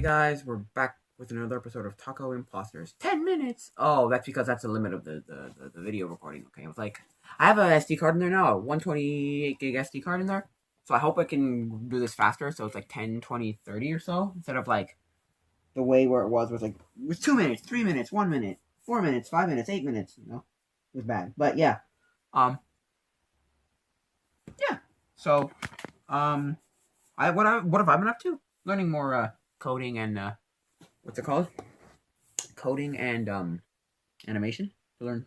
guys, we're back with another episode of Taco Imposters. 10 minutes! Oh, that's because that's the limit of the video recording. Okay, I was like, I have a SD card in there now, a 128 gig SD card in there. So I hope I can do this faster, so it's like 10, 20, 30 or so, instead of like the way where it was like, it was 2 minutes, 3 minutes, 1 minute, 4 minutes, 5 minutes, 8 minutes, you know? It was bad. But yeah. Yeah. So, what have I been up to? Learning more coding and what's it called? Coding and animation to learn.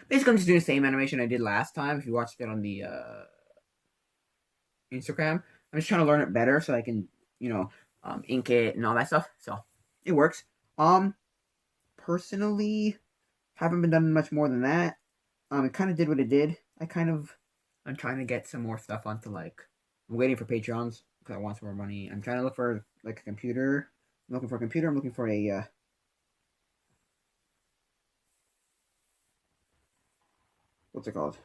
Basically, I'm just doing the same animation I did last time. If you watched it on the Instagram, I'm just trying to learn it better so I can, ink it and all that stuff. So it works. Personally, haven't been done much more than that. It kind of did what it did. I'm trying to get some more stuff onto I'm waiting for Patreons because I want some more money. I'm trying to look for a computer. I'm looking for a computer. I'm looking for a what's it called?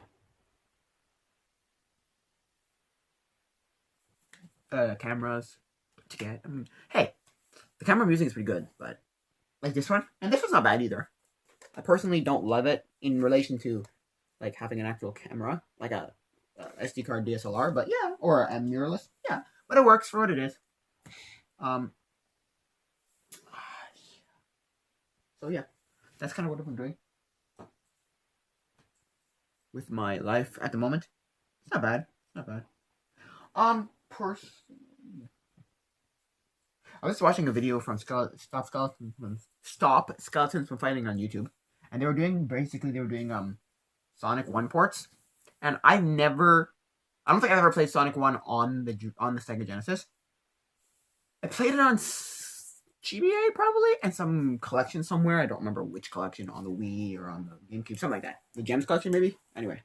Cameras to get. Hey, the camera I'm using is pretty good, but like this one, and this one's not bad either. I personally don't love it in relation to having an actual camera, like a SD card DSLR, but yeah, or a mirrorless, yeah, but it works for what it is. So yeah, that's kind of what I've been doing with my life at the moment. It's not bad. It's not bad. I was watching a video from Stop Skeletons from Fighting on YouTube, and they were doing Sonic 1 ports, and I don't think I've ever played Sonic 1 on the Sega Genesis. I played it on GBA probably, and some collection somewhere. I don't remember which collection, on the Wii or on the GameCube, something like that. The Gems collection maybe. Anyway,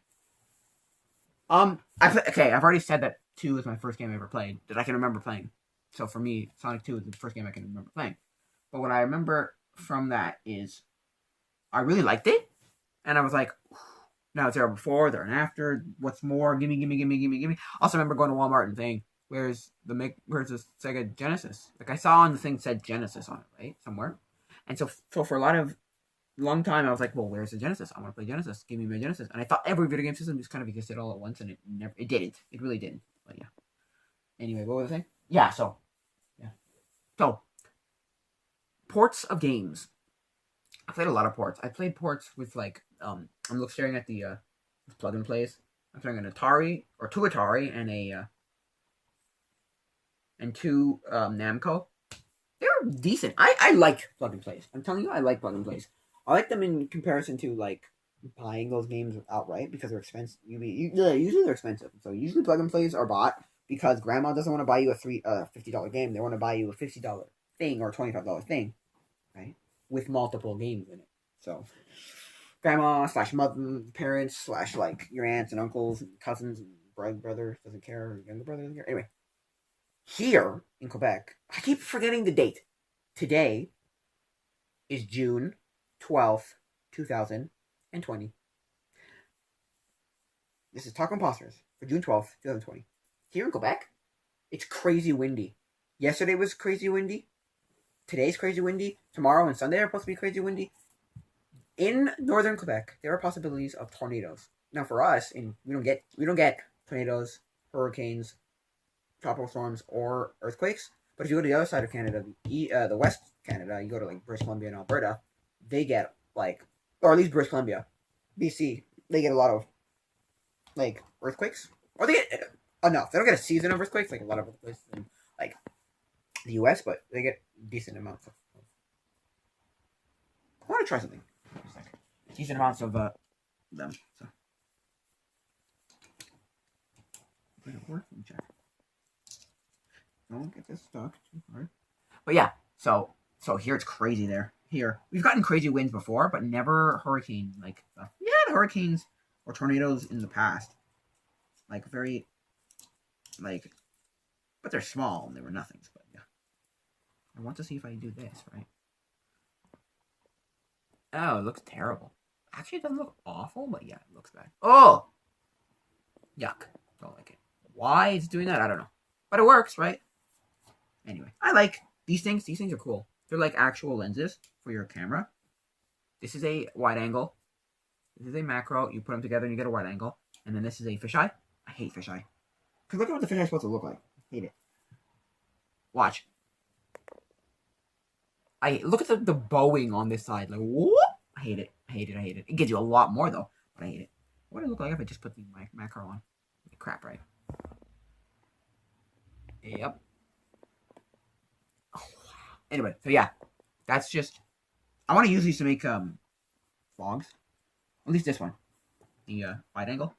I've already said that 2 is my first game I ever played that I can remember playing. So for me, Sonic 2 is the first game I can remember playing. But what I remember from that is I really liked it, and I was like, now it's there before, there and after. What's more? Gimme. Also, remember going to Walmart and saying, "Where's the Sega Genesis?" Like I saw on the thing said Genesis on it, right, somewhere. And so for a long time, I was like, "Well, where's the Genesis? I want to play Genesis. Give me my Genesis." And I thought every video game system just kind of existed all at once, and it didn't. It really didn't. But yeah. Anyway, what was I saying? Yeah. So ports of games. I played a lot of ports. I played ports with I'm staring at the plug and plays. I'm playing an Atari or two Atari and two Namco. They were decent. I like plug and plays. I'm telling you, I like plug and plays. I like them in comparison to buying those games outright because they're expensive. Usually they're expensive. So usually plug and plays are bought because grandma doesn't want to buy you a $50 game. They want to buy you a $50 thing or $25 thing, right? With multiple games in it. So grandma / mother, parents / your aunts and uncles and cousins and brother doesn't care, or younger brother doesn't care. Anyway, here in Quebec, I keep forgetting the date. Today is June 12th, 2020. This is Talk Imposters for June 12th, 2020. Here in Quebec, it's crazy windy. Yesterday was crazy windy. Today's crazy windy. Tomorrow and Sunday are supposed to be crazy windy. In northern Quebec, there are possibilities of tornadoes. Now, for us, we don't get tornadoes, hurricanes, tropical storms, or earthquakes. But if you go to the other side of Canada, the West Canada, you go to British Columbia and Alberta, they get or at least British Columbia, BC, they get a lot of earthquakes, or they get enough. They don't get a season of earthquakes like a lot of other places in the U.S., but they get decent amounts of. I want to try something. Decent amounts of them. So. Check. Don't get this stuck too hard. But yeah, so here it's crazy there. Here we've gotten crazy winds before, but never hurricane stuff. We had hurricanes or tornadoes in the past, very, but they're small and they were nothings. But yeah, I want to see if I do this right. Oh, it looks terrible. Actually, it doesn't look awful, but yeah, it looks bad. Oh! Yuck. Don't like it. Why it's doing that, I don't know. But it works, right? Anyway, I like These things are cool. They're like actual lenses for your camera. This is a wide angle. This is a macro. You put them together and you get a wide angle. And then this is a fisheye. I hate fisheye. Because look at what the fisheye is supposed to look like. I hate it. Watch. Look at the bowing on this side. Like, what? I hate it. I hate it. I hate it. It gives you a lot more, though. But I hate it. What would it look like if I just put the macro on? Crap, right? Yep. Oh, wow. Anyway, so yeah. That's just... I want to use these to make vlogs. At least this one. The wide angle.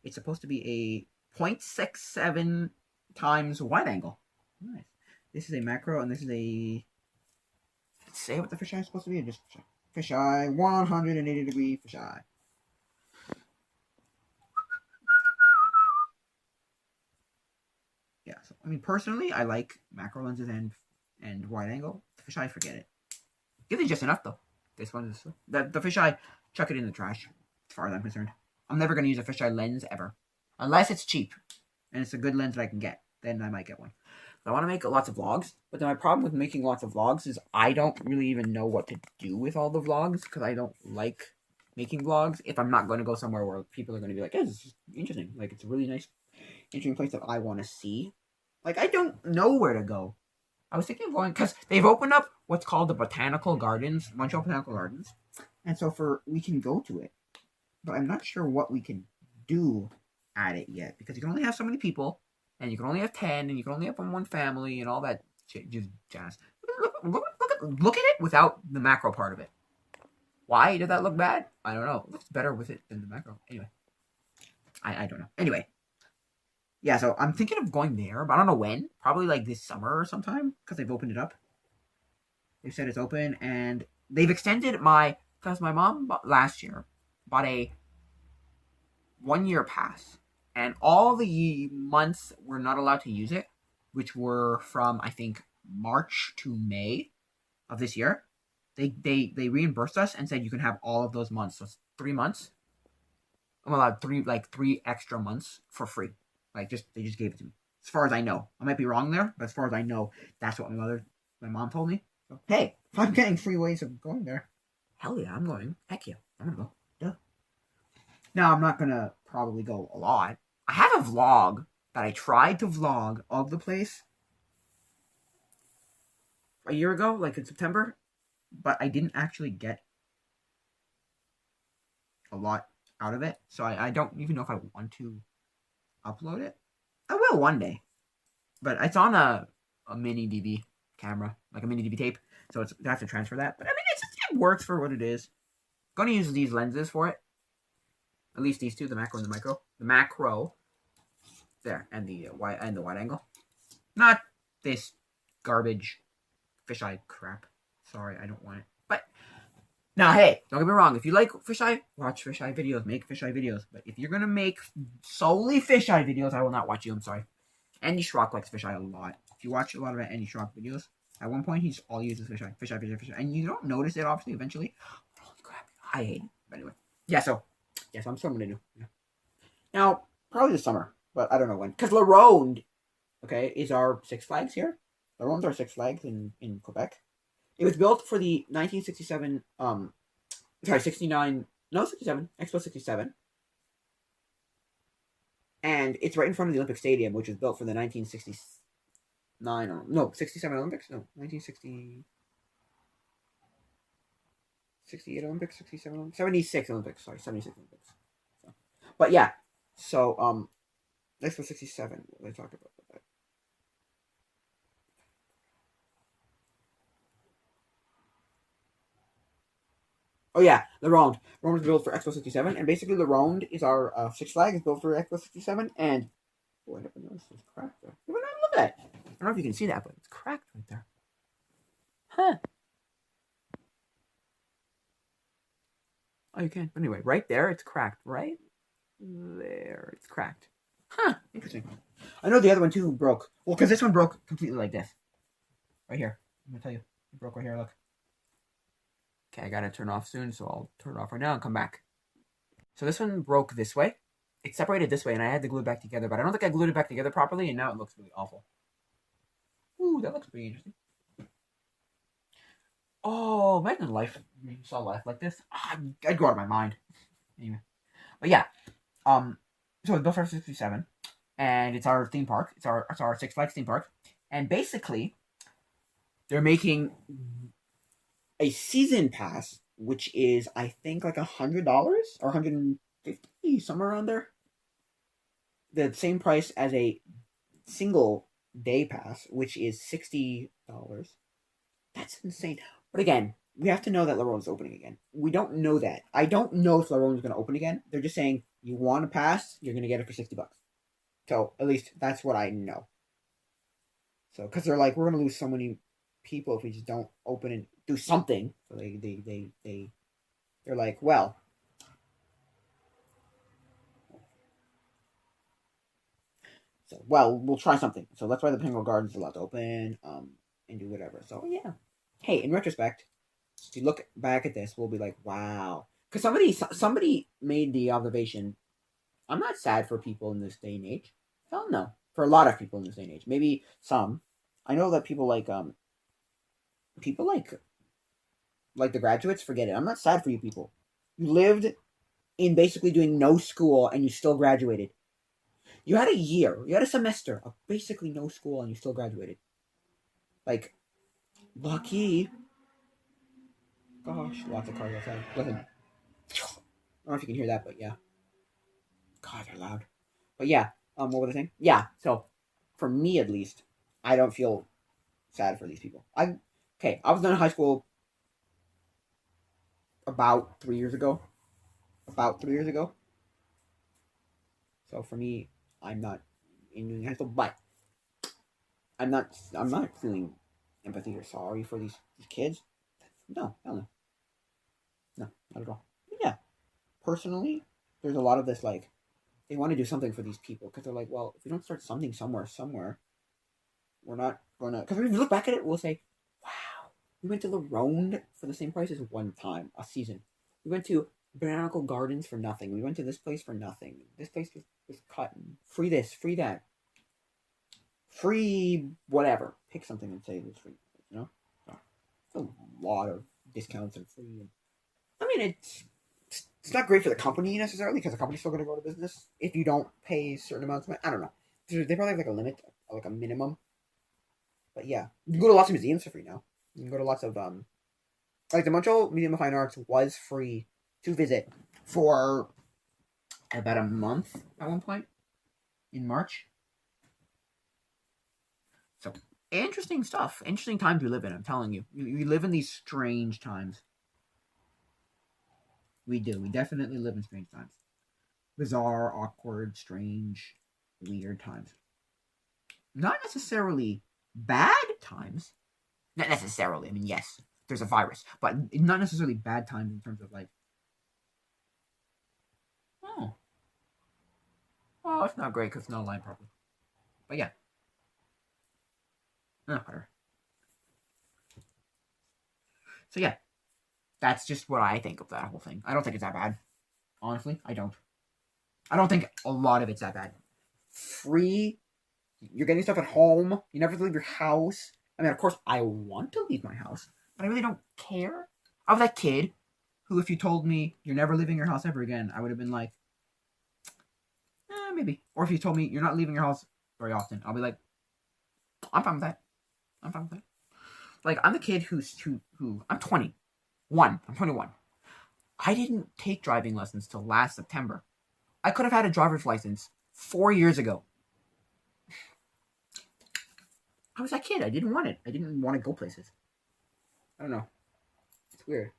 It's supposed to be a 0.67 times wide angle. Nice. This is a macro, and this is a... Let's say what the fisheye is supposed to be. Just fisheye, 180 degree fisheye. Yeah, so I mean, personally, I like macro lenses and wide angle. The fisheye, forget it. This is just enough, though. This one is the fisheye. Chuck it in the trash, as far as I'm concerned. I'm never gonna use a fisheye lens ever, unless it's cheap and it's a good lens that I can get. Then I might get one. I want to make lots of vlogs, but then my problem with making lots of vlogs is I don't really even know what to do with all the vlogs because I don't like making vlogs if I'm not going to go somewhere where people are going to be like, "Yeah, this is interesting. Like, it's a really nice, interesting place that I want to see." Like, I don't know where to go. I was thinking of going because they've opened up what's called the Botanical Gardens, Montreal Botanical Gardens, and so we can go to it, but I'm not sure what we can do at it yet because you can only have so many people. And you can only have 10, and you can only have one family, and all that shit, just jazz. Look at it without the macro part of it. Why did that look bad? I don't know. It looks better with it than the macro. Anyway. I don't know. Anyway. Yeah, so I'm thinking of going there, but I don't know when. Probably like this summer or sometime, because they've opened it up. They said it's open, and they've extended because my mom last year bought a 1-year pass. And all the months we're not allowed to use it, which were from, I think, March to May of this year, they reimbursed us and said you can have all of those months. So it's 3 months. I'm allowed 3 extra months for free. They just gave it to me. As far as I know. I might be wrong there, but as far as I know, that's what my mom told me. So, hey, if I'm getting free ways of going there, hell yeah, I'm going. Heck yeah, I'm gonna go. Duh. Now, I'm not gonna probably go a lot. I have a vlog that I tried to vlog of the place a year ago, like in September, but I didn't actually get a lot out of it, so I don't even know if I want to upload it. I will one day, but it's on a mini DV camera, like a mini DV tape, so I have to transfer that. But I mean, it works for what it is. I'm gonna use these lenses for it. At least these two, the macro and the micro. The macro, there, and the wide angle. Not this garbage fisheye crap. Sorry, I don't want it. But now, hey, don't get me wrong. If you like fisheye, watch fisheye videos. Make fisheye videos. But if you're gonna make solely fisheye videos, I will not watch you. I'm sorry. Andy Schrock likes fisheye a lot. If you watch a lot of Andy Schrock videos, at one point he's all he uses fisheye, and you don't notice it obviously eventually. Holy crap, I hate it. But anyway, yeah. So I'm still gonna do. Yeah. Now, probably this summer, but I don't know when. Because La Ronde, okay, is our Six Flags here. La Ronde's our Six Flags in Quebec. It was built for the 1967, 67, Expo 67. And it's right in front of the Olympic Stadium, which was built for the 67 Olympics? No, 1960... 68 Olympics, 67 Olympics, 76 Olympics, sorry, 76 Olympics. So, but yeah, so, Expo 67, what did I talk about that? Oh yeah, La Ronde. La Ronde was built for Expo 67, and basically La Ronde is our Six Flags built for Expo 67, and... Oh, I never noticed it's cracked there. Look at that! I don't know if you can see that, but it's cracked right there. Huh. Oh, you can. But anyway, right there, it's cracked. Right there, it's cracked. Huh. Interesting. I know the other one, too, broke. Well, because this one broke completely like this. Right here. I'm going to tell you. It broke right here, look. Okay, I got to turn off soon, so I'll turn it off right now and come back. So this one broke this way. It separated this way, and I had to glue it back together, but I don't think I glued it back together properly, and now it looks really awful. Ooh, that looks pretty interesting. Oh, imagine life. You saw life like this. I'd go out of my mind. Anyway, but yeah. So it's built for 67, and it's our theme park. It's our Six Flags theme park, and basically they're making a season pass, which is I think like $100 or $150, somewhere around there. The same price as a single day pass, which is $60. That's insane. But again, we have to know that LaRone's opening again. We don't know that. I don't know if LaRone's going to open again. They're just saying you want a pass, you're going to get it for $60. So at least that's what I know. So because they're like, we're going to lose so many people if we just don't open and do something. So they're like, well, we'll try something. So that's why the Penguin Garden's allowed to open, and do whatever. So yeah. Hey, in retrospect, if you look back at this, we'll be like, wow. Because somebody made the observation. I'm not sad for people in this day and age. Hell no. For a lot of people in this day and age. Maybe some. I know that people like the graduates, forget it. I'm not sad for you people. You lived in basically doing no school and you still graduated. You had a year, you had a semester of basically no school and you still graduated. Like, lucky. Gosh, lots of cars outside. Listen. I don't know if you can hear that, but yeah. God, they're loud. But yeah, what was I saying? Yeah, so for me at least, I don't feel sad for these people. I was done in high school about 3 years ago. So for me, I'm not in high school, but I'm not feeling empathy or sorry for these kids. No, hell no. No, not at all. But yeah, personally, there's a lot of this like they want to do something for these people because they're like, well, if we don't start something somewhere, we're not gonna. Because when we look back at it, we'll say, wow, we went to LaRone for the same price as one time a season. We went to Botanical Gardens for nothing. We went to this place for nothing. This place was cut. Free this, free that. Free whatever. Pick something and say it was free. You know? It's a lot of discounts and free. I mean, it's not great for the company necessarily because the company's still going to go to business if you don't pay certain amounts of money. I don't know. They probably have like a limit, like a minimum. But yeah, you can go to lots of museums for free now. You can go to lots of like the Montreal Museum of Fine Arts was free to visit for about a month at one point in March. So interesting stuff. Interesting times we live in. I'm telling you, we live in these strange times. We do. We definitely live in strange times. Bizarre, awkward, strange, weird times. Not necessarily bad times. Not necessarily. I mean, yes, there's a virus, but not necessarily bad times in terms of like, oh, it's not great because it's not aligned properly. But yeah, whatever. So yeah, that's just what I think of that whole thing. I don't think it's that bad. Honestly, I don't. I don't think a lot of it's that bad. Free, you're getting stuff at home. You never have to leave your house. I mean, of course, I want to leave my house, but I really don't care. I was that kid who, if you told me you're never leaving your house ever again, I would have been like, maybe. Or if you told me you're not leaving your house very often, I'll be like, I'm fine with that. I'm fine with that. Like, I'm the kid who I'm 21. I'm 21. I didn't take driving lessons till last September. I could have had a driver's license 4 years ago. I was that kid. I didn't want it. I didn't want to go places. I don't know. It's weird.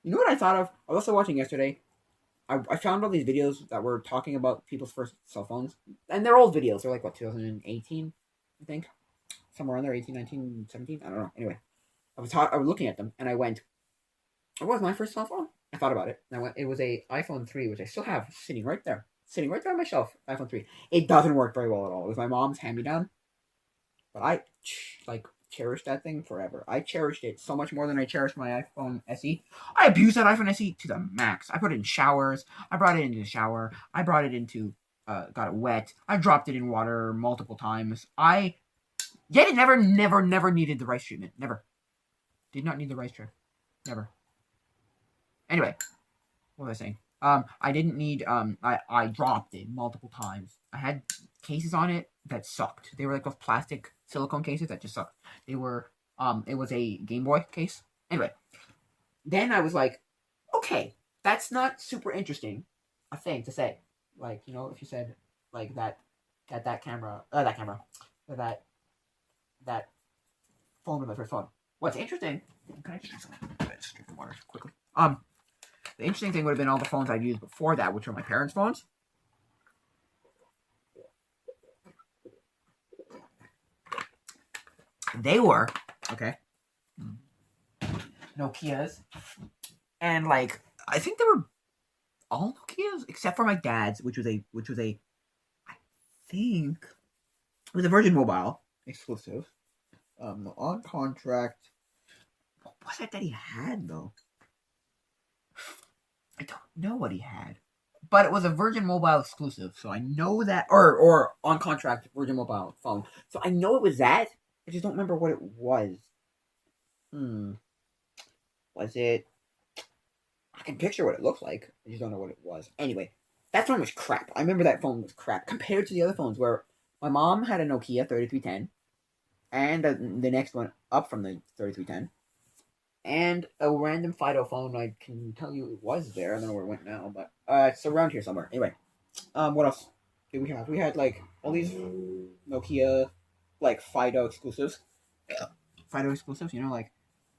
You know what I thought of? I was also watching yesterday. I found all these videos that were talking about people's first cell phones. And they're old videos. They're like, what, 2018, I think? Somewhere around there, 18, 19, 17? I don't know. Anyway, I was looking at them, and I went, what was my first cell phone? I thought about it. And I went, it was a iPhone 3, which I still have sitting right there on my shelf, iPhone 3. It doesn't work very well at all. It was my mom's hand-me-down. But I, cherished that thing forever. I cherished it so much more than I cherished my iPhone SE. I abused that iPhone SE to the max. I put it in showers. I brought it into the shower. I brought it into, got it wet. I dropped it in water multiple times. I Yet it never needed the rice treatment. Never. Did not need the rice treatment. Never. Anyway, what was I saying? I didn't need, I dropped it multiple times. I had cases on it that sucked. They were like those plastic silicone cases that just sucked. They were, it was a Game Boy case. Anyway, then I was like, okay, that's not super interesting a thing to say. Like, you know, if you said, like, that phone was my first phone. What's interesting, can I just drink some water quickly? The interesting thing would have been all the phones I'd used before that, which were my parents' phones. They were, okay, Nokias. And, like, I think they were all Nokias, except for my dad's, which was a, I think, it was a Virgin Mobile exclusive. On contract. What was it that he had, though? I don't know what he had. But it was a Virgin Mobile exclusive, so I know that, or on contract Virgin Mobile phone. So I know it was that. I just don't remember what it was. Was it? I can picture what it looked like. I just don't know what it was. Anyway, that phone was crap. I remember that phone was crap compared to the other phones where my mom had a Nokia 3310 and the next one up from the 3310 and a random Fido phone. I can tell you it was there. I don't know where it went now, but it's around here somewhere. Anyway, what else did we have? We had like all these Nokia like Fido exclusives. Fido exclusives, you know, like,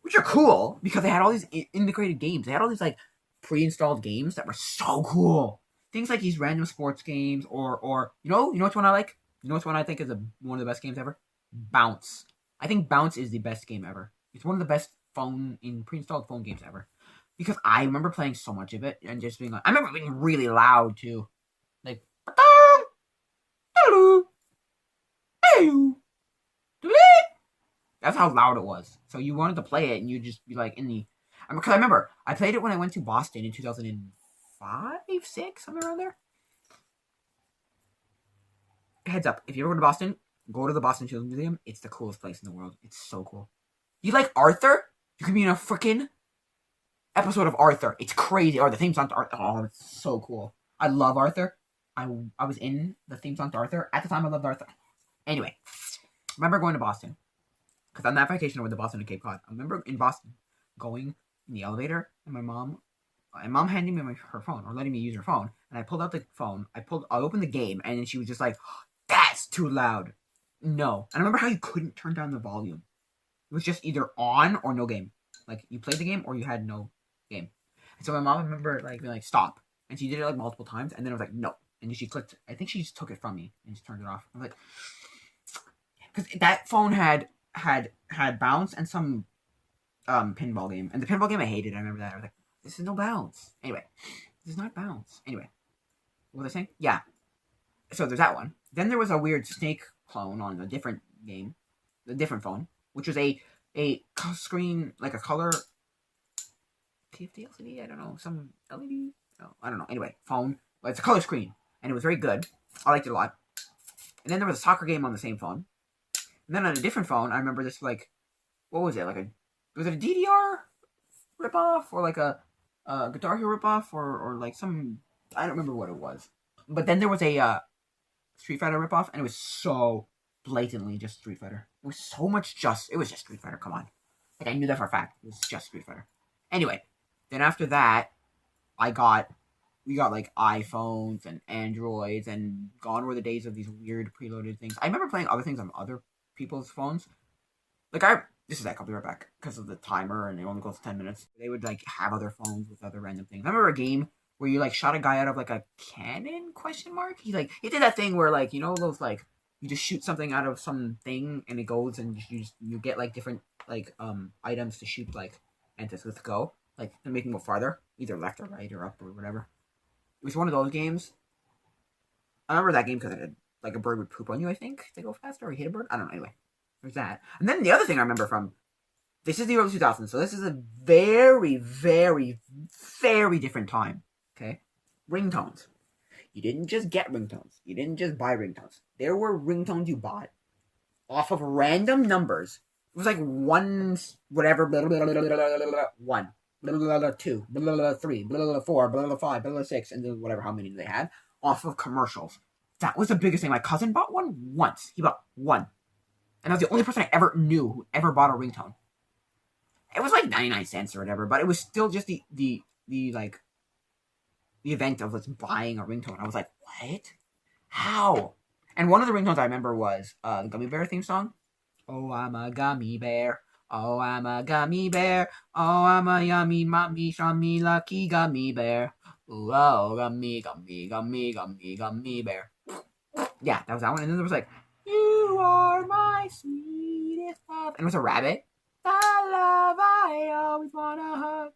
which are cool because they had all these integrated games. They had all these like pre-installed games that were so cool. Things like these random sports games, or you know which one I like. You know which one I think is one of the best games ever. Bounce. I think Bounce is the best game ever. It's one of the best pre-installed phone games ever. Because I remember playing so much of it and just being like, I remember being really loud too, like. That's how loud it was. So you wanted to play it, and you'd just be like in the. Because I remember I played it when I went to Boston in 2005, 6, somewhere around there. Heads up, if you ever go to Boston, go to the Boston Children's Museum. It's the coolest place in the world. It's so cool. You like Arthur? You could be in a freaking episode of Arthur. It's crazy. Or the theme song to Arthur. Oh, it's so cool. I love Arthur. I was in the theme song to Arthur. At the time, I loved Arthur. Anyway, remember going to Boston. Because on that vacation, I went to Boston and Cape Cod. I remember in Boston going in the elevator, and my mom handing me her phone, or letting me use her phone. And I pulled out the phone. I opened the game, and then she was just like, "That's too loud." No. And I remember how you couldn't turn down the volume. It was just either on or no game. Like, you played the game or you had no game. And so my mom, I remember, like, being like, "Stop." And she did it, like, multiple times. And then I was like, "No." And then she clicked. I think she just took it from me and just turned it off. I was like, because that phone had Bounce and some pinball game. And the pinball game I hated. I remember that. I was like, this is no Bounce. Anyway, this is not Bounce. Anyway, what was I saying? Yeah. So there's that one. Then there was a weird Snake clone on a different game, a different phone, which was a screen, like a color TFT LCD. I don't know, some LED. No, I don't know. Anyway, phone. But it's a color screen, and it was very good. I liked it a lot. And then there was a soccer game on the same phone. And then on a different phone, I remember this, like, what was it? Was it a DDR ripoff, or like a Guitar Hero ripoff, or like some, I don't remember what it was. But then there was a Street Fighter ripoff, and it was so blatantly just Street Fighter. It was so much it was just Street Fighter, come on. Like, I knew that for a fact. It was just Street Fighter. Anyway, then after that, we got like iPhones and Androids, and gone were the days of these weird preloaded things. I remember playing other things on other people's phones. Like, this is that, I'll be right back, because of the timer, and it only goes 10 minutes. They would, like, have other phones with other random things. I remember a game where you, like, shot a guy out of, like, a cannon, question mark? He did that thing where, like, you know, those, like, you just shoot something out of some thing, and it goes, and you get, like, different, like, items to shoot, like, and to go, like, to make them go farther, either left or right or up or whatever. It was one of those games. I remember that game because it had, like, a bird would poop on you, I think, to go faster, or hit a bird. I don't know, anyway. There's that. And then the other thing I remember from, this is the early 2000s, so this is a very, very, very different time, okay? Ringtones. You didn't just get ringtones. You didn't just buy ringtones. There were ringtones you bought off of random numbers. It was like one, whatever, blah, blah, blah, blah, blah, blah, blah, one, blah, blah, blah, two, blah, blah, blah, three, blah, blah, blah, four, blah, blah, five, blah, blah, six, and then whatever, how many they had, off of commercials. That was the biggest thing. My cousin bought one once. He bought one. And I was the only person I ever knew who ever bought a ringtone. It was like 99 cents or whatever, but it was still just the event of us buying a ringtone. I was like, what? How? And one of the ringtones I remember was the Gummy Bear theme song. Oh, I'm a gummy bear. Oh, I'm a gummy bear. Oh, I'm a yummy, mommy, shummy, lucky gummy bear. Ooh, oh, gummy, gummy, gummy, gummy, gummy bear. Yeah, that was that one. And then there was like, you are my sweetest love. And it was a rabbit. The love I always want to hug.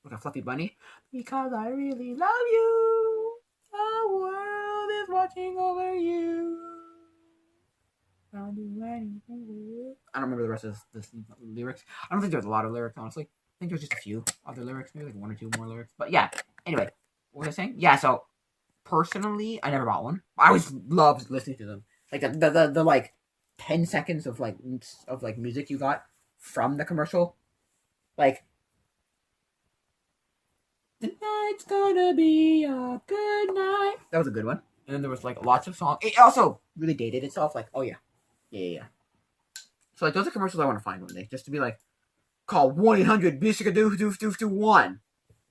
Like a fluffy bunny. Because I really love you. The world is watching over you. I'll do anything for you. I don't remember the rest of the lyrics. I don't think there's a lot of lyrics, honestly. I think there's just a few other lyrics, maybe like one or two more lyrics. But yeah, anyway, what was I saying? Yeah, so personally, I never bought one. I always loved listening to them. Like the like 10 seconds of music you got from the commercial. Like, the night's gonna be a good night. That was a good one. And then there was like lots of songs. It also really dated itself. Like, oh yeah. Yeah. So like those are commercials I want to find one day, just to be like, call 1-800-BISICA-DOO-1,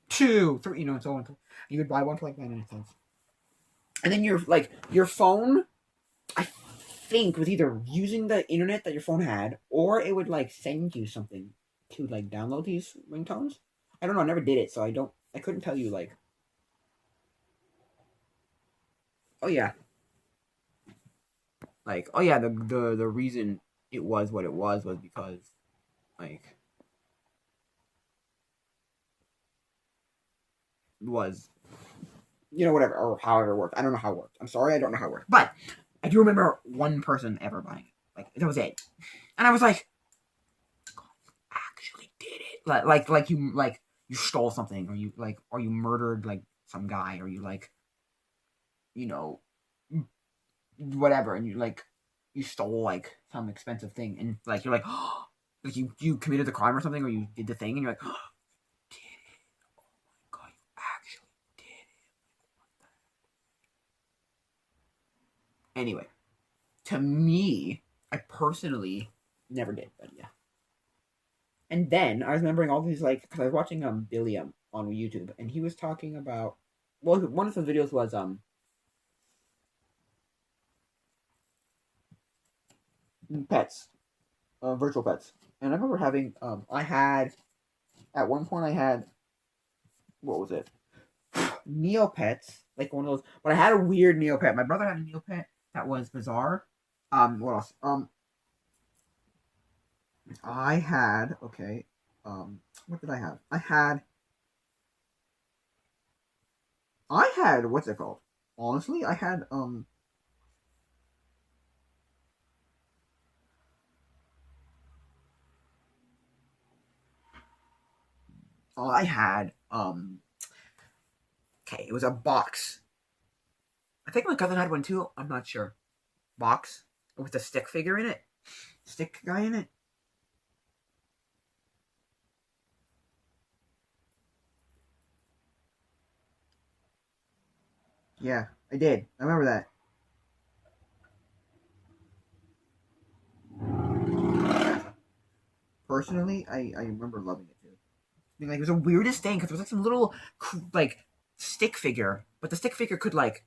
2, 3, and so on. You would buy one for like 99 cents. And then your phone, I think, was either using the internet that your phone had, or it would like send you something to like download these ringtones. I don't know. I never did it, so I couldn't tell you like. Oh yeah. Like, oh yeah, the reason it was what it was because, like, was, whatever, or however it worked. I don't know how it worked. I'm sorry, I don't know how it worked. But I do remember one person ever buying it. Like, that was it. And I was like, God, you actually did it. Like you stole something, or you murdered, like, some guy, or you, like, whatever, and you stole like some expensive thing, and like you're like, oh, like you committed the crime or something, or you did the thing, and you're like, oh, you did it! Oh my God, you actually did it! What the heck? Anyway, to me, I personally never did, but yeah. And then I was remembering all these, like, because I was watching Billy on YouTube, and he was talking about, well, one of the videos was pets, virtual pets. And I remember having, at one point I had, what was it? Neopets, like one of those, but I had a weird Neopet. My brother had a Neopet that was bizarre. What else? I had, okay, what did I have? I had, what's it called? Honestly, I had, okay, it was a box. I think my cousin had one too. I'm not sure. Box with a stick figure in it. Stick guy in it. Yeah, I did. I remember that. Personally, I remember loving it too. I mean, like, it was the weirdest thing because it was like some little like stick figure, but the stick figure could like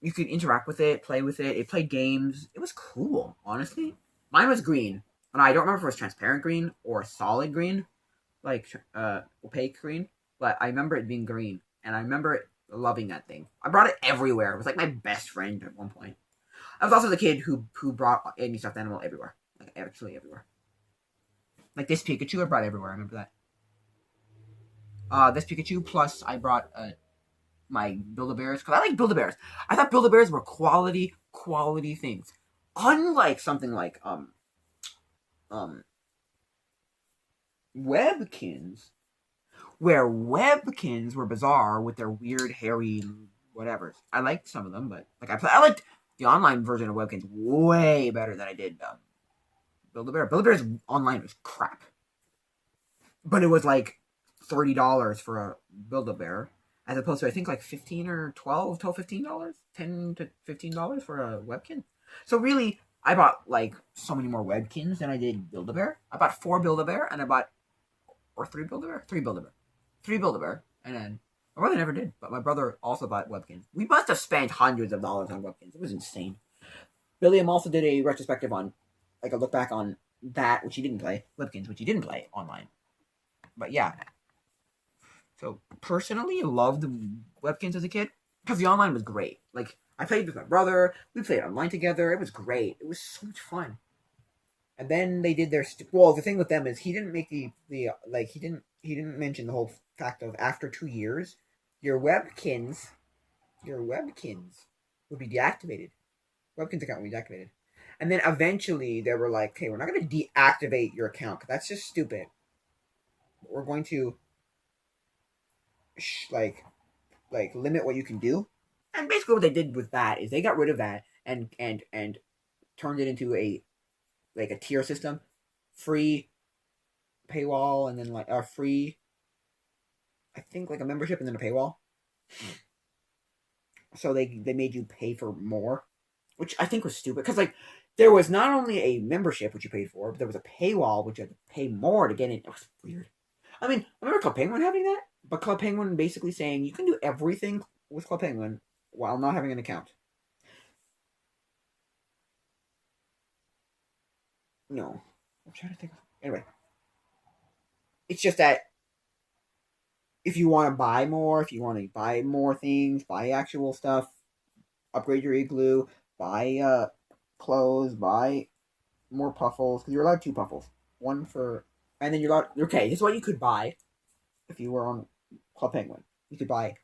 you could interact with it, play with it. It played games. It was cool, honestly. Mine was green, and I don't remember if it was transparent green or solid green, like opaque green. But I remember it being green, and I remember it loving that thing. I brought it everywhere. It was like my best friend at one point. I was also the kid who brought any stuffed animal everywhere, like actually everywhere. Like this Pikachu, I brought everywhere. I remember that. This Pikachu, plus I brought my Build-A-Bears, because I like Build-A-Bears. I thought Build-A-Bears were quality things. Unlike something like Webkins, where Webkins were bizarre with their weird hairy whatevers. I liked some of them, but like I liked the online version of Webkins way better than I did Build-A-Bear. Build-A-Bear's online was crap. But it was like $30 for a Build-A-Bear, as opposed to I think like 15 or 12 to $15, $10 to $15 for a Webkin. So really, I bought like so many more Webkins than I did Build-A-Bear. I bought 4 Build-A-Bear and I bought, or 3 Build-A-Bear, 3 Build-A-Bear, 3 Build-A-Bear, and then my brother never did, but my brother also bought Webkins. We must have spent hundreds of dollars on Webkins. It was insane. William also did a retrospective on, like a look back on that, which he didn't play, Webkins, which he didn't play online. But yeah. So personally, I loved Webkins as a kid because the online was great. Like I played with my brother, we played online together. It was great. It was so much fun. And then they did their well. The thing with them is he didn't make the like he didn't mention the whole fact of after 2 years, your Webkins would be deactivated. Webkins account would be deactivated. And then eventually they were like, "Okay, we're not going to deactivate your account because that's just stupid. We're going to like limit what you can do." And basically what they did with that is they got rid of that and turned it into a tier system, free paywall, and then like a free, I think like a membership and then a paywall. So they made you pay for more, which I think was stupid because like there was not only a membership which you paid for, but there was a paywall which you had to pay more to get in. It was weird. I mean, I remember Club Penguin having that, but Club Penguin basically saying you can do everything with Club Penguin while not having an account. No. I'm trying to think. Anyway. It's just that if you want to buy more, if you want to buy more things, buy actual stuff, upgrade your igloo, buy clothes, buy more puffles, because you're allowed 2 puffles. One for... And then you're allowed... Okay, this is what you could buy if you were on Club Penguin. You could buy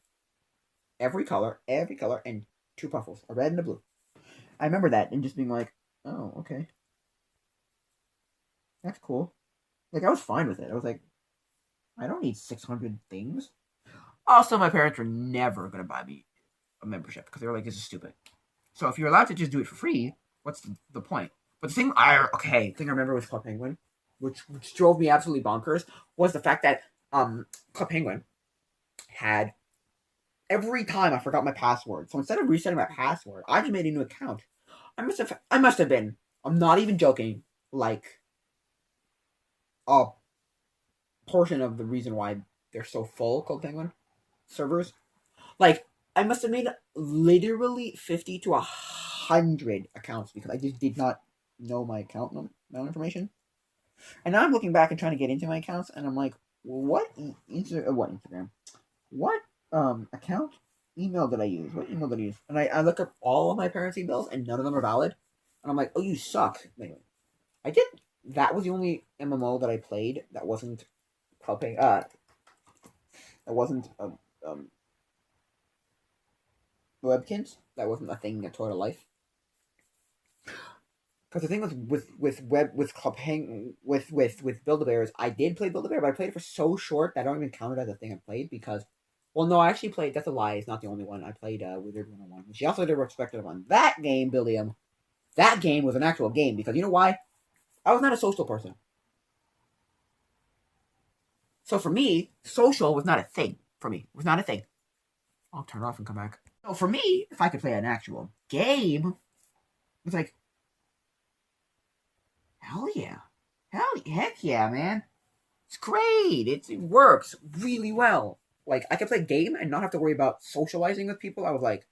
every color, and 2 puffles, a red and a blue. I remember that and just being like, oh, okay. That's cool. Like, I was fine with it. I was like, I don't need 600 things. Also, my parents were never going to buy me a membership because they were like, this is stupid. So if you're allowed to just do it for free, what's the point? But the thing I remember with Club Penguin, which drove me absolutely bonkers, was the fact that Club Penguin had, every time I forgot my password. So instead of resetting my password, I just made a new account. I must have been, I'm not even joking, like a portion of the reason why they're so full, Club Penguin servers. Like, I must have made literally 50 to 100 accounts because I just did not know my account information. And now I'm looking back and trying to get into my accounts, and I'm like, what Instagram? What account? Email did I use? What email did I use? And I look up all of my parents' emails, and none of them are valid. And I'm like, oh, you suck. Anyway, that was the only MMO that I played that wasn't helping. That wasn't Webkins. That wasn't a thing that taught a life. Because the thing with Club Hang with Build-A-Bear is I did play Build-A-Bear, but I played it for so short that I don't even count it as a thing I played because, well, no, I actually played. That's a lie. It's not the only one. I played Wizard 101. She also did a retrospective on that game, Billiam. That game was an actual game because you know why? I was not a social person. So for me, social was not a thing. For me, it was not a thing. I'll turn it off and come back. So for me, if I could play an actual game, it was like, hell yeah. Heck yeah, man. It's great. It works really well. Like, I could play a game and not have to worry about socializing with people. I was like,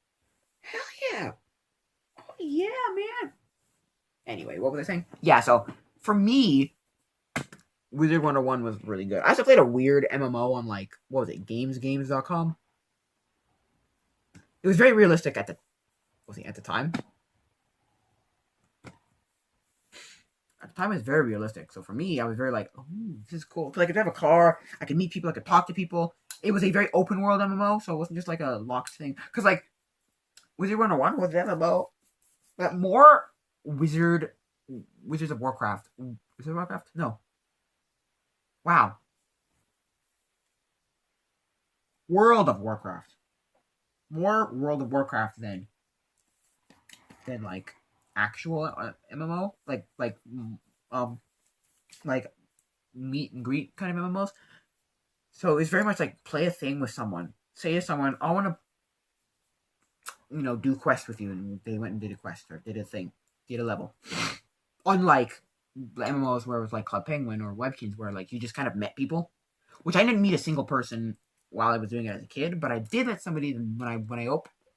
hell yeah. Oh yeah, man. Anyway, what was I saying? Yeah, so for me, Wizard 101 was really good. I also played a weird MMO on, like, what was it, gamesgames.com? It was very realistic at the time. At the time, it was very realistic. So for me, I was very like, oh, this is cool. Like, I could have a car, I could meet people, I could talk to people. It was a very open world MMO, so it wasn't just like a locked thing. Because, like, Wizard 101 was an MMO that more Wizards of Warcraft. Wizards of Warcraft? No. Wow. World of Warcraft. More World of Warcraft than like actual MMO, like like meet and greet kind of MMOs. So it's very much like play a thing with someone. Say to someone, I want to, do quests with you, and they went and did a quest or did a thing, did a level. Unlike the MMOs where it was like Club Penguin or Webkins, where like you just kind of met people, which I didn't meet a single person while I was doing it as a kid, but I did met somebody when I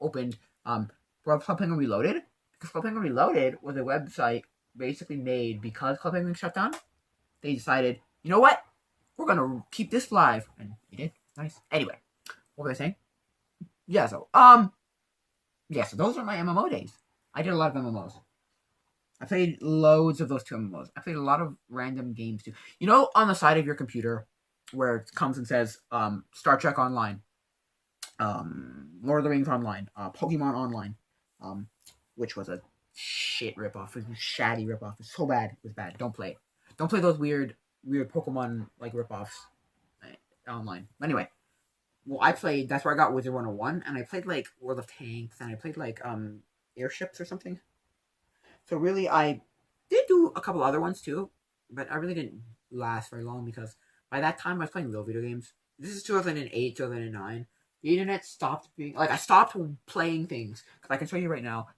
opened Club Penguin Reloaded, because Club Penguin Reloaded was a website basically made because Club Penguin shut down. They decided, you know what, we're gonna keep this live, and we did. Nice. Anyway, what was I saying? Yeah. So so those are my MMO days. I did a lot of MMOs. I played loads of those two MMOs. I played a lot of random games too. You know, on the side of your computer, where it comes and says Star Trek Online, Lord of the Rings Online, Pokemon Online, which was a shit ripoff. It was a shatty ripoff. It's so bad. It was bad. Don't play it. Don't play those weird Pokemon like ripoffs online. Anyway, well, I played. That's where I got Wizard 101, and I played like World of Tanks, and I played like airships or something. So really, I did do a couple other ones too, but I really didn't last very long because by that time I was playing real video games. This is 2008, 2009. The internet stopped being like I stopped playing things. Cause I can show you right now.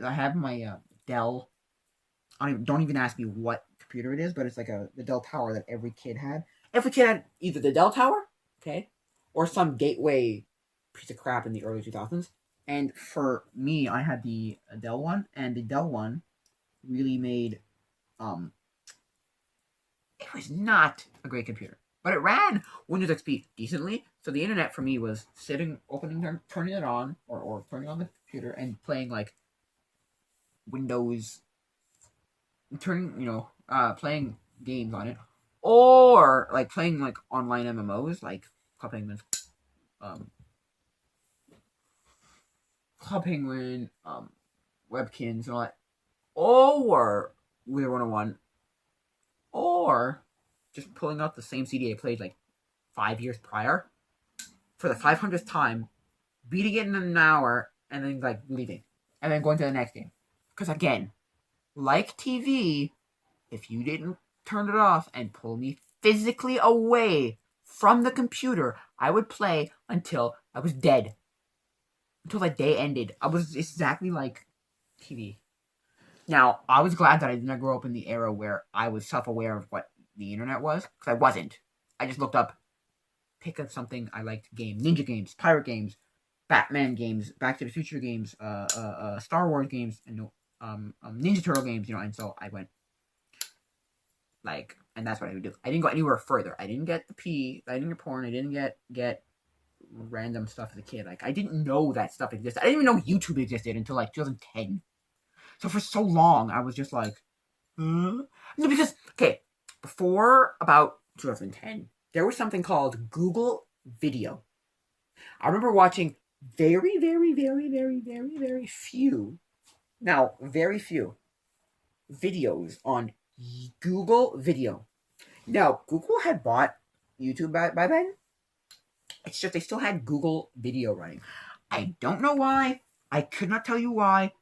I have my Dell. Don't even ask me what computer it is, but it's like the Dell Tower that every kid had. Every kid had either the Dell Tower, okay, or some gateway piece of crap in the early 2000s. And for me, I had the Dell one, and the Dell one really made it was not a great computer, but it ran Windows XP decently. So the internet for me was turning it on, or turning on the computer and playing like Windows, playing games on it, or like playing like online MMOs like Club Penguin, Webkins and all that, or Wizard 101, or just pulling out the same CD I played like 5 years prior for the 500th time, beating it in an hour, and then like leaving, and then going to the next game. Because again, like TV, if you didn't turn it off and pull me physically away from the computer, I would play until I was dead. Until that day ended. I was exactly like TV. Now, I was glad that I didn't grow up in the era where I was self-aware of what the internet was, because I wasn't. I just looked up, pick up something I liked, ninja games, pirate games, Batman games, Back to the Future games, Star Wars games, and Ninja Turtle games, and so I went, like, and that's what I would do. I didn't go anywhere further. I didn't get I didn't get porn, I didn't get random stuff as a kid. Like, I didn't know that stuff existed. I didn't even know YouTube existed until, like, 2010. So for so long, I was just like, No, because, okay, before about 2010, there was something called Google Video. I remember watching very, very, very, very, very, very few, very few videos on Google Video. Now, Google had bought YouTube by then. It's just they still had Google Video running. I don't know why. I could not tell you why.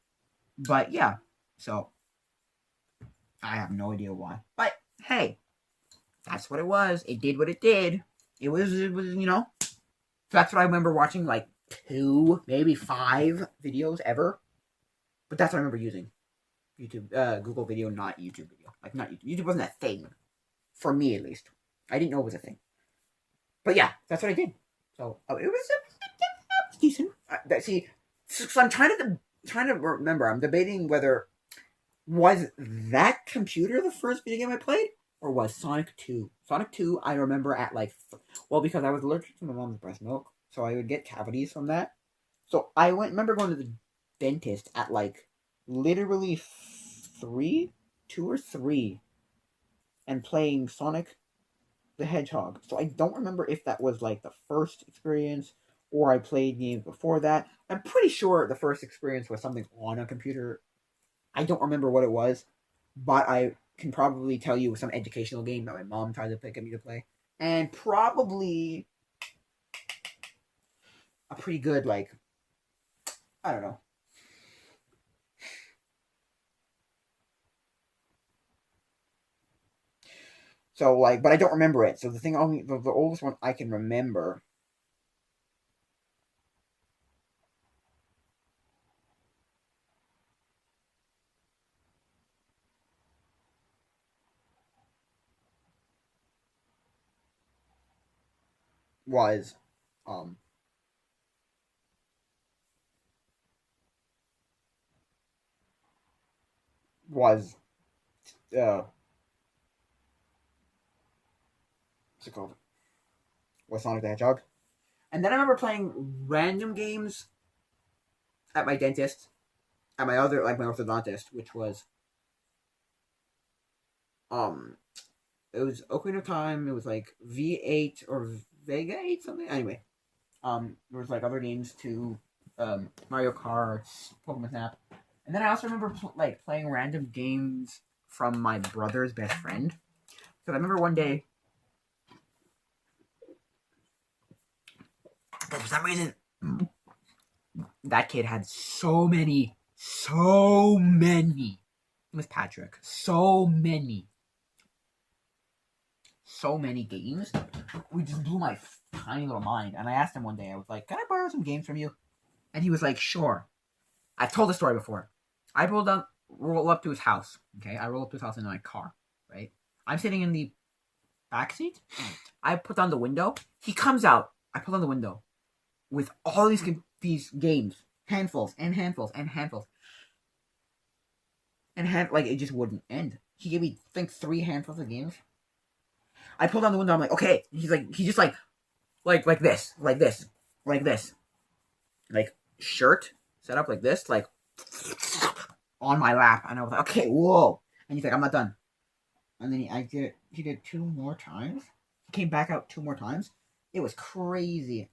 But yeah, so I have no idea why. But hey, that's what it was. It did what it did. It was So that's what I remember watching, like 2, maybe 5 videos ever. But that's what I remember using. YouTube, Google Video, not YouTube Video. Like, not YouTube. YouTube wasn't a thing. For me, at least. I didn't know it was a thing. But yeah, that's what I did. So, it was decent. So I'm trying to remember. I'm debating whether was that computer the first video game I played, or was Sonic 2. Sonic 2, I remember at like, because I was allergic to my mom's breast milk, so I would get cavities from that. So I remember going to the dentist at like literally 2 or 3, and playing Sonic the Hedgehog. So I don't remember if that was like the first experience, or I played games before that. I'm pretty sure the first experience was something on a computer. I don't remember what it was, but I can probably tell you some educational game that my mom tried to get me to play. And probably a pretty good, like, I don't know. So like, but I don't remember it. So the thing only the oldest one I can remember was um was what's it called? Was Sonic the Hedgehog. And then I remember playing random games at my dentist, at my other like my orthodontist, which was um it was Ocarina of Time. It was like V8 or Vega 8 something. Anyway, there was like other games too, Mario Kart, Pokemon Snap, and then I also remember like playing random games from my brother's best friend. Because I remember one day, for some reason, that kid had so many. It was Patrick. So many games. We just blew my tiny little mind. And I asked him one day, I was like, "Can I borrow some games from you?" And he was like, "Sure." I've told the story before. I roll up to his house. Okay, I roll up to his house in my car. Right, I'm sitting in the back seat. I put down the window. He comes out. I put down the window with all these games, handfuls and handfuls and handfuls, and like it just wouldn't end. He gave me, I think, 3 handfuls of games. I pulled down the window. I'm like, okay. He's just like this, like shirt set up like this, like on my lap, and I was like, okay, whoa. And he's like, I'm not done. And then he did 2 more times. He came back out 2 more times. It was crazy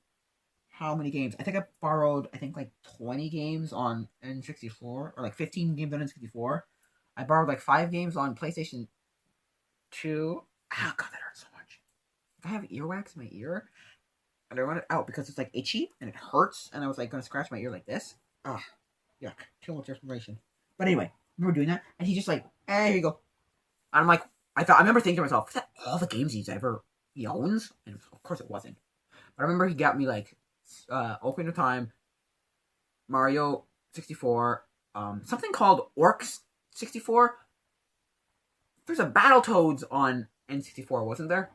how many games. I think I borrowed, like 20 games on N64, or like 15 games on N64. I borrowed like 5 games on PlayStation 2. Oh god, that hurts so much. I have earwax in my ear, and I want it out because it's like itchy and it hurts, and I was like gonna scratch my ear like this. Ugh, yuck, too much respiration. But anyway, I remember doing that, and he just like, here you go. And I'm like, I remember thinking to myself, is that all the games he owns? And of course it wasn't. But I remember he got me like Ocarina of Time, Mario 64, something called Orcs 64. There's a Battletoads on N64, wasn't there?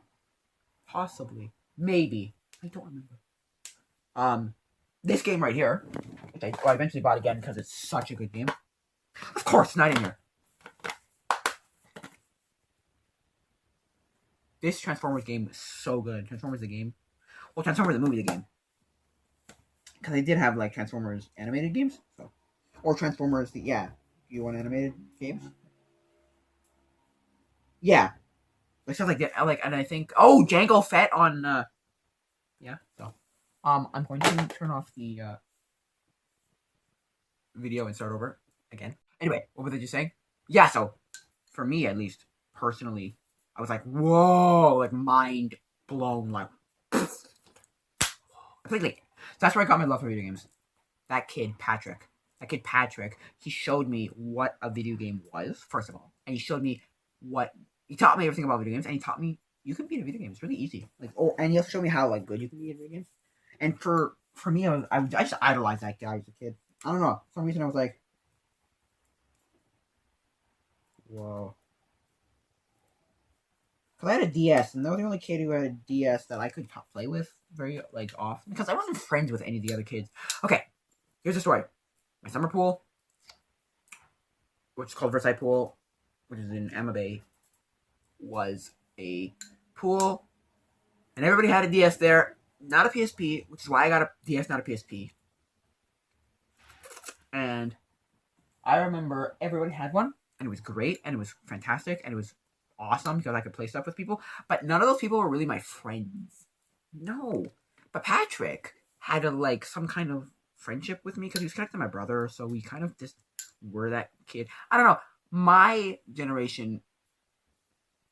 Possibly. Maybe. I don't remember. This game right here, which I eventually bought again because it's such a good game. Of course, not in here. This Transformers game is so good. Transformers the game. Well, Transformers the movie the game. Because they did have like Transformers animated games. So. Or Transformers the, yeah. You want animated games? Yeah. It sounds like that, like, and I think, Jango Fett on, yeah, so. I'm going to turn off the, video and start over again. Anyway, what was I just saying? Yeah, so, for me at least, personally, I was like, whoa, like, mind blown, like, completely. So that's where I got my love for video games. That kid, Patrick, he showed me what a video game was, first of all. And he taught me everything about video games, and he taught me you can beat a video game. It's really easy. Like, and he also showed me how like good you can be at video games. And for me, I just idolized that guy as a kid. I don't know. For some reason, I was like, whoa. Cause I had a DS, and I was the only kid who had a DS that I could play with very like often because I wasn't friends with any of the other kids. Okay, here's the story. My summer pool, which is called Versailles Pool, which is in Amma Bay, was a pool, and everybody had a DS there, not a PSP, which is why I got a DS, not a PSP. And I remember everybody had one, and it was great, and it was fantastic, and it was awesome because I could play stuff with people, but none of those people were really my friends. No. But Patrick had like some kind of friendship with me because he was connected to my brother, so we kind of just were that kid. I don't know. My generation,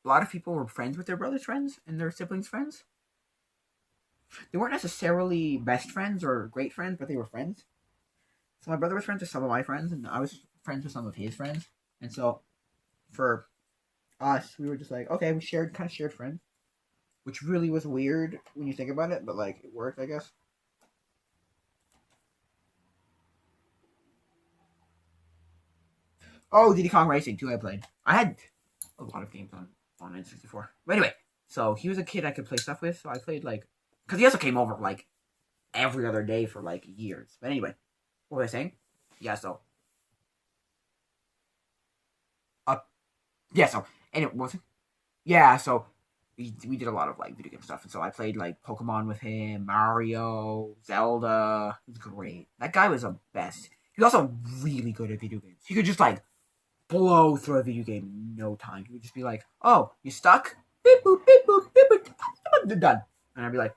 a lot of people were friends with their brother's friends and their siblings' friends. They weren't necessarily best friends or great friends, but they were friends. So my brother was friends with some of my friends, and I was friends with some of his friends. And so, for us, we were just like, okay, we kind of shared friends, which really was weird when you think about it, but like it worked, I guess. Oh, Diddy Kong Racing 2 I played. I had a lot of games on N64. But anyway, so he was a kid I could play stuff with, so I played like, because he also came over like every other day for like years. But anyway, what was I saying? Yeah, so uh yeah, so and it wasn't yeah, so we did a lot of like video game stuff, and so I played like Pokemon with him, Mario, Zelda. It was great. That guy was the best. He was also really good at video games. He could just like blow through a video game in no time. He would just be like, "Oh, you stuck? Beep boop, beep boop, beep boop, done." And I'd be like,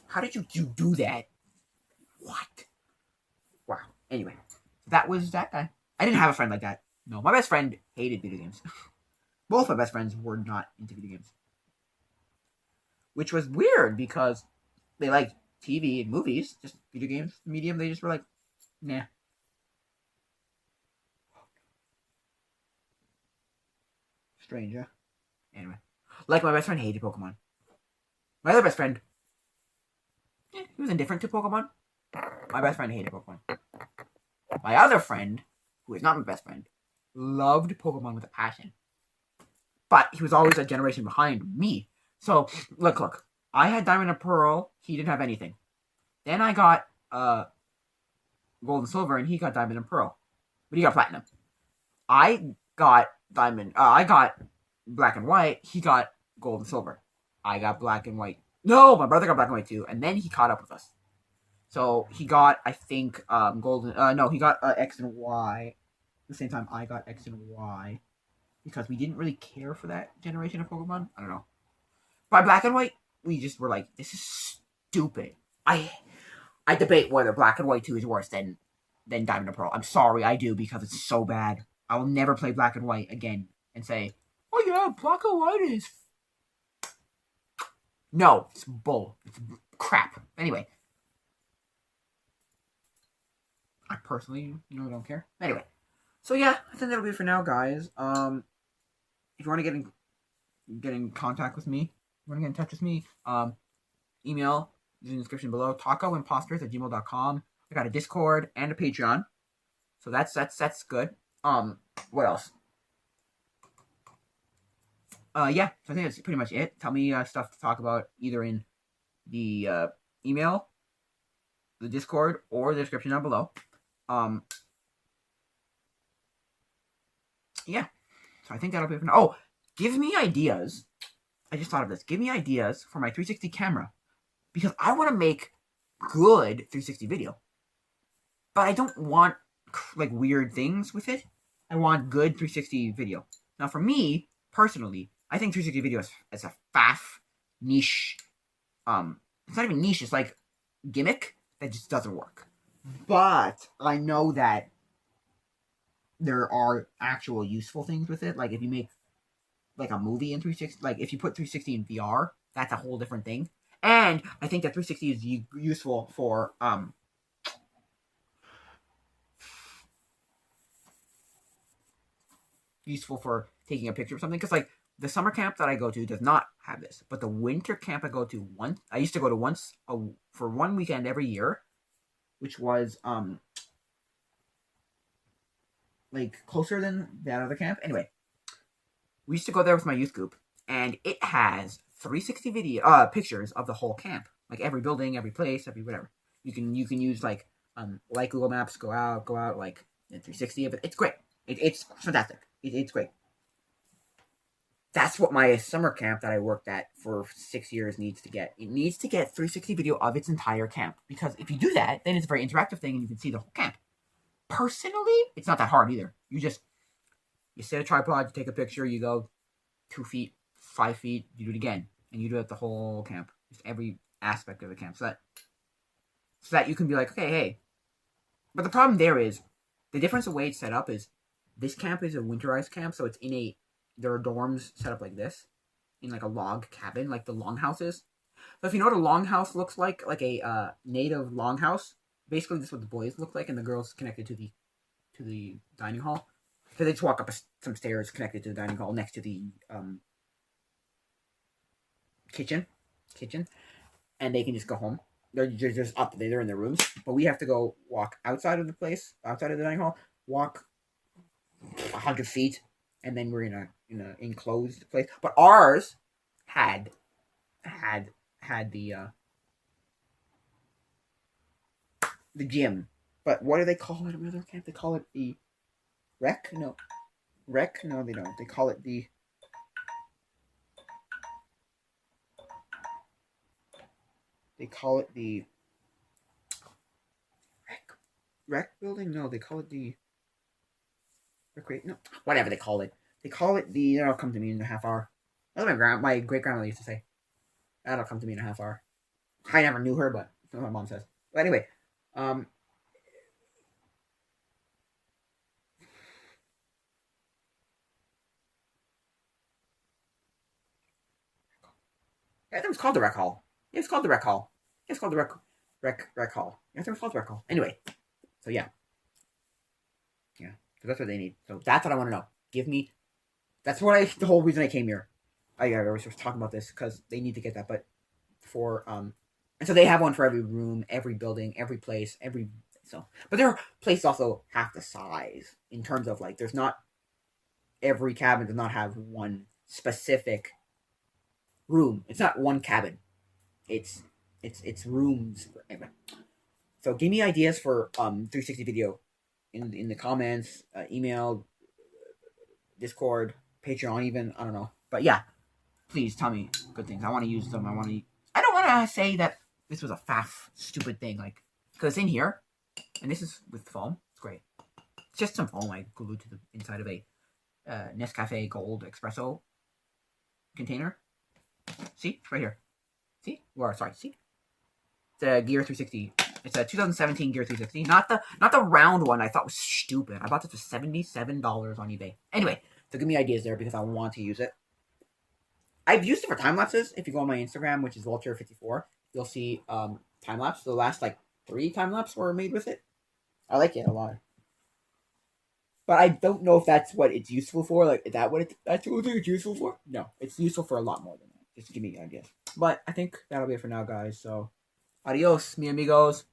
"How did you do that? What? Wow." Anyway, that was that guy. I didn't have a friend like that. No, my best friend hated video games. Both my best friends were not into video games, which was weird because they liked TV and movies, just video games medium. They just were like, nah. Strange, huh? Anyway, like my best friend hated Pokemon. My other best friend, he was indifferent to Pokemon. My best friend hated Pokemon. My other friend, who is not my best friend, loved Pokemon with a passion. But he was always a generation behind me. So, look. I had Diamond and Pearl. He didn't have anything. Then I got Gold and Silver, and he got Diamond and Pearl. But he got Platinum. I got Diamond. I got Black and White. He got Gold and Silver. I got Black and White. No, my brother got Black and White too. And then he caught up with us. So he got, I think, Golden. No, he got X and Y. At the same time, I got X and Y. Because we didn't really care for that generation of Pokemon. I don't know. By Black and White, we just were like, this is stupid. I debate whether Black and White 2 is worse than Diamond and Pearl. I'm sorry, I do, because it's so bad. I will never play Black and White again and say, oh yeah, Black and White is... No, it's bull. It's crap. Anyway. I personally, don't care. Anyway. So yeah, I think that'll be it for now, guys. If you want to get in contact with me, you want to get in touch with me, email is in the description below. tacoimposters@gmail.com. I got a Discord and a Patreon, so that's good. What else? Yeah, so I think that's pretty much it. Tell me stuff to talk about either in the email, the Discord, or the description down below. Yeah. So I think that'll be it for now. Oh, give me ideas. I just thought of this. Give me ideas for my 360 camera. Because I want to make good 360 video. But I don't want, like, weird things with it. I want good 360 video. Now, for me, personally, I think 360 video is a faff, niche, it's not even niche, it's like gimmick that just doesn't work. But I know that there are actual useful things with it. Like if you make like a movie in 360, like if you put 360 in VR, that's a whole different thing. And I think that 360 is useful for taking a picture of something. Because like the summer camp that I go to does not have this, but the winter camp I go to I used to go to once for one weekend every year, which was like closer than that other camp. Anyway, we used to go there with my youth group, and it has 360 video pictures of the whole camp, like every building, every place, every whatever. You can use like Google Maps, go out like in 360 of it. It's great. It's fantastic. It's great. That's what my summer camp that I worked at for 6 years needs to get. It needs to get 360 video of its entire camp, because if you do that, then it's a very interactive thing, and you can see the whole camp. Personally, it's not that hard either. You set a tripod, you take a picture, you go 2 feet, 5 feet, you do it again, and you do it the whole camp, just every aspect of the camp, so that you can be like, okay, hey. But the problem there is, the difference of the way it's set up is, this camp is a winterized camp, so there are dorms set up like this, in like a log cabin, like the longhouses. So if you know what a longhouse looks like a native longhouse, basically this is what the boys look like, and the girls connected to the dining hall. So they just walk up some stairs connected to the dining hall next to the kitchen, and they can just go home. They're just up there. They're in their rooms, but we have to go walk outside of the place, outside of the dining hall, walk 100 feet, and then we're in a enclosed place. But ours had the gym. But what do they call it? Another camp? They call it the rec? No, rec? No, they don't. They call it the rec building. No, they call it the recreate. No, whatever they call it. They call it the. That'll come to me in a half hour. That's what my great grandmother used to say. That'll come to me in a half hour. I never knew her, but that's what my mom says. But anyway, yeah, I think it's called the rec hall. Yeah, it's called the rec hall. Yeah, it's called the rec hall. Yeah, I think it's called the rec hall. Anyway, so yeah, so that's what they need. So that's what I want to know. Give me. That's what the whole reason I came here. I was just talking about this because they need to get that, but for and so they have one for every room, every building, every place, but their place also half the size in terms of like there's not every cabin does not have one specific room. It's not one cabin. It's rooms. Anyway. So give me ideas for 360 video in the comments, email, Discord, Patreon, even I don't know. But yeah, please tell me good things. I want to use them. I don't want to say that this was a faff stupid thing like because it's in here, and this is with foam. It's great. It's just some foam I glued to the inside of a Nescafe Gold Espresso container. See? Right here. See? See? It's a Gear 360. It's a 2017 Gear 360. Not the round one I thought was stupid. I bought this for $77 on eBay. Anyway, so give me ideas there because I want to use it. I've used it for time lapses. If you go on my Instagram, which is Vulture54, you'll see time lapse. The last like 3 time lapse were made with it. I like it a lot. But I don't know if that's what it's useful for. Like, is that what that's what it's useful for? No, it's useful for a lot more than that. Just to give me ideas. But I think that'll be it for now, guys. So, adios, mi amigos.